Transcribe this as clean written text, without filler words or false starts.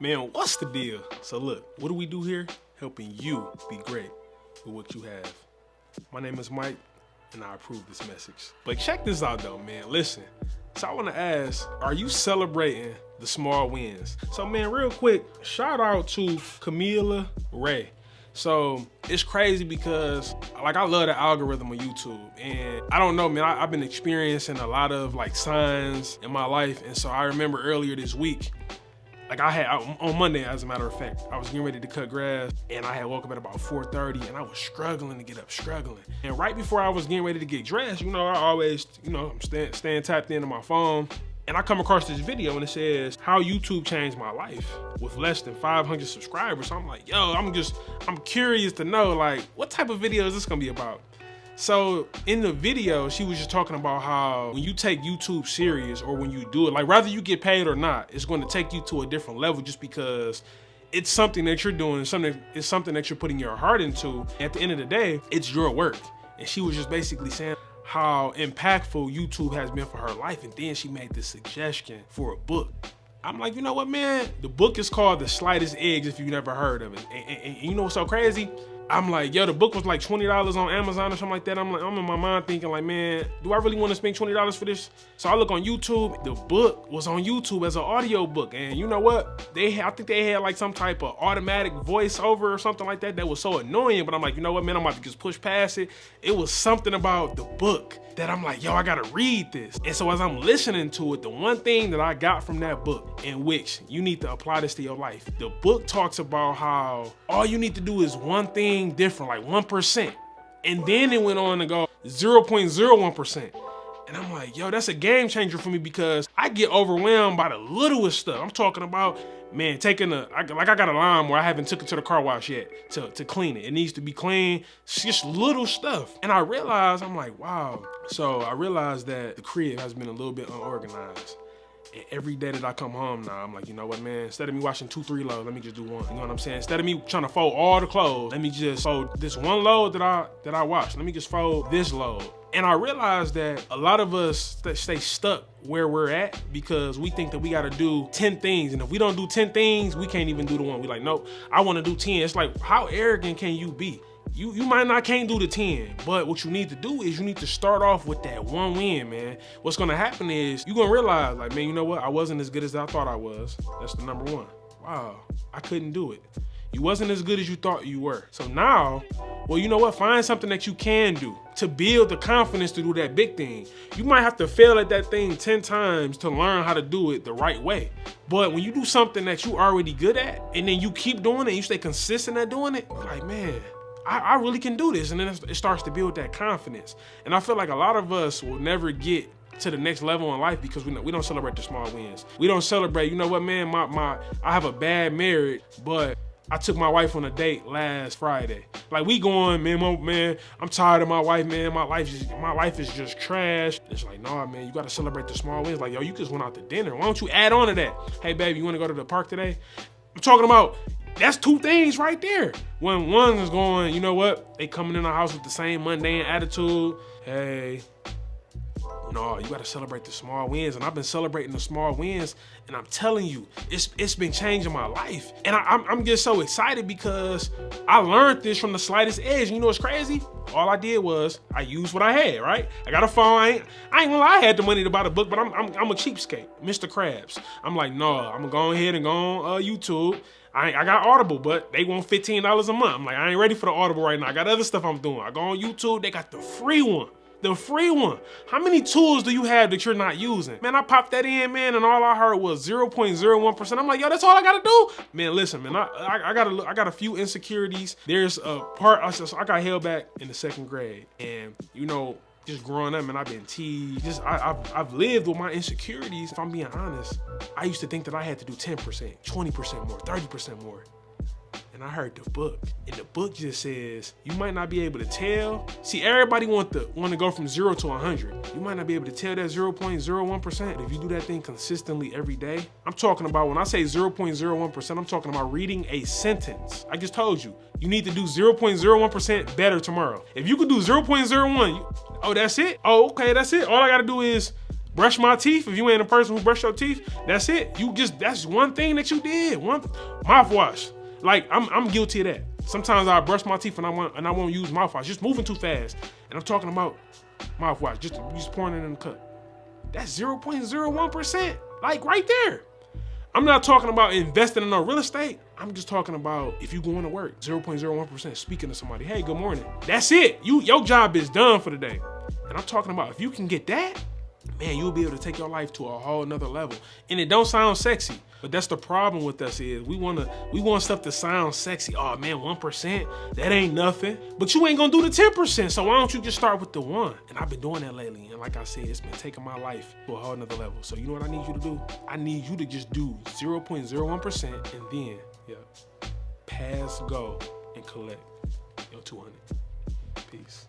Man, what's the deal? So look, what do we do here? Helping you be great with what you have. My name is Mike, and I approve this message. But check this out though, man, listen. So I wanna ask, are you celebrating the small wins? So man, real quick, shout out to Camila Ray. So it's crazy because like I love the algorithm on YouTube, and I don't know, man, I've been experiencing a lot of like signs in my life. And so I remember earlier this week, like on Monday, as a matter of fact, I was getting ready to cut grass, and I had woke up at about 4:30, and I was struggling to get up, struggling. And right before I was getting ready to get dressed, you know, I always, you know, I'm staying tapped into my phone, and I come across this video, and it says, how YouTube changed my life with less than 500 subscribers. So I'm like, yo, I'm curious to know, like, what type of video is this gonna be about? So in the video, she was just talking about how when you take YouTube serious, or when you do it, like whether you get paid or not, it's going to take you to a different level just because it's something that you're doing, it's something that you're putting your heart into. At the end of the day, it's your work. And she was just basically saying how impactful YouTube has been for her life. And then she made this suggestion for a book. I'm like, you know what, man? The book is called The Slightest Eggs, if you've never heard of it. And you know what's so crazy? I'm like, yo, the book was like $20 on Amazon or something like that. I'm in my mind thinking like, man, do I really want to spend $20 for this? So I look on YouTube. The book was on YouTube as an audio book. And you know what? I think they had like some type of automatic voiceover or something like that that was so annoying. But I'm like, you know what, man, I'm about to just push past it. It was something about the book that I'm like, yo, I gotta read this. And so as I'm listening to it, the one thing that I got from that book, in which you need to apply this to your life, the book talks about how all you need to do is one thing different, like 1%. And then it went on to go 0.01%. And I'm like, yo, that's a game changer for me because I get overwhelmed by the littlest stuff. I'm talking about, man, I got a lawnmower, I haven't took it to the car wash yet to clean it. It needs to be clean. It's just little stuff. And I realized, I'm like, wow. So I realized that the crib has been a little bit unorganized. And every day that I come home now, I'm like, you know what, man? Instead of me washing 2-3 loads, let me just do one. You know what I'm saying? Instead of me trying to fold all the clothes, let me just fold this one load that I wash. Let me just fold this load. And I realized that a lot of us stay stuck where we're at because we think that we gotta do 10 things. And if we don't do 10 things, we can't even do the one. We like, nope, I wanna do 10. It's like, how arrogant can you be? You might can't do the 10, but what you need to do is you need to start off with that one win, man. What's gonna happen is you're gonna realize, like, man, you know what? I wasn't as good as I thought I was. That's the number one. Wow, I couldn't do it. You wasn't as good as you thought you were. So now, well, you know what? Find something that you can do to build the confidence to do that big thing. You might have to fail at that thing 10 times to learn how to do it the right way. But when you do something that you already good at, and then you keep doing it, and you stay consistent at doing it, you're like, man, I really can do this. And then it starts to build that confidence. And I feel like a lot of us will never get to the next level in life because we don't celebrate the small wins. We don't celebrate, you know what, man, I have a bad marriage, but I took my wife on a date last Friday. Like, we going, man, I'm tired of my wife, man. My life is just trash. It's like, nah, man, you gotta celebrate the small wins. Like, yo, you just went out to dinner. Why don't you add on to that? Hey, baby, you wanna go to the park today? I'm talking about, that's 2 things right there. When one is going, you know what? They coming in the house with the same mundane attitude. Hey, no, you gotta celebrate the small wins. And I've been celebrating the small wins, and I'm telling you, it's been changing my life. And I'm just so excited because I learned this from The Slightest Edge. You know what's crazy? All I did was I used what I had, right? I got a phone. I ain't gonna lie, I had the money to buy the book, but I'm a cheapskate, Mr. Krabs. I'm like, no, I'm gonna go ahead and go on YouTube. I got Audible, but they want $15 a month. I'm like, I ain't ready for the Audible right now. I got other stuff I'm doing. I go on YouTube, they got the free one. The free one. How many tools do you have that you're not using? Man, I popped that in, man, and all I heard was 0.01%. I'm like, yo, that's all I gotta do? Man, listen, man, I got a few insecurities. There's a part, I got held back in the 2nd grade. And, you know, just growing up, man, I've been teased. I've lived with my insecurities. If I'm being honest, I used to think that I had to do 10%, 20% more, 30% more. And I heard the book, and the book just says, you might not be able to tell. See, everybody want to go from 0 to 100. You might not be able to tell that 0.01%. If you do that thing consistently every day, I'm talking about, when I say 0.01%, I'm talking about reading a sentence. I just told you, you need to do 0.01% better tomorrow. If you could do 0.01, oh, that's it? Oh, okay, that's it. All I gotta do is brush my teeth. If you ain't a person who brush your teeth, that's it. That's one thing that you did. One mouthwash. Like I'm guilty of that. Sometimes I brush my teeth and I won't use mouthwash. Just moving too fast. And I'm talking about mouthwash. Just pouring it in the cup. That's 0.01%. Like right there. I'm not talking about investing in no real estate. I'm just talking about if you going to work, 0.01%, speaking to somebody, hey, good morning. That's it. Your job is done for the day. And I'm talking about if you can get that, man, you'll be able to take your life to a whole nother level. And it don't sound sexy, but that's the problem with us is we want stuff to sound sexy. Oh man, 1%, that ain't nothing. But you ain't gonna do the 10%, so why don't you just start with the 1? And I've been doing that lately, and like I said, it's been taking my life to a whole nother level. So you know what I need you to do? I need you to just do 0.01% and then, pass, go, and collect your 200. Peace.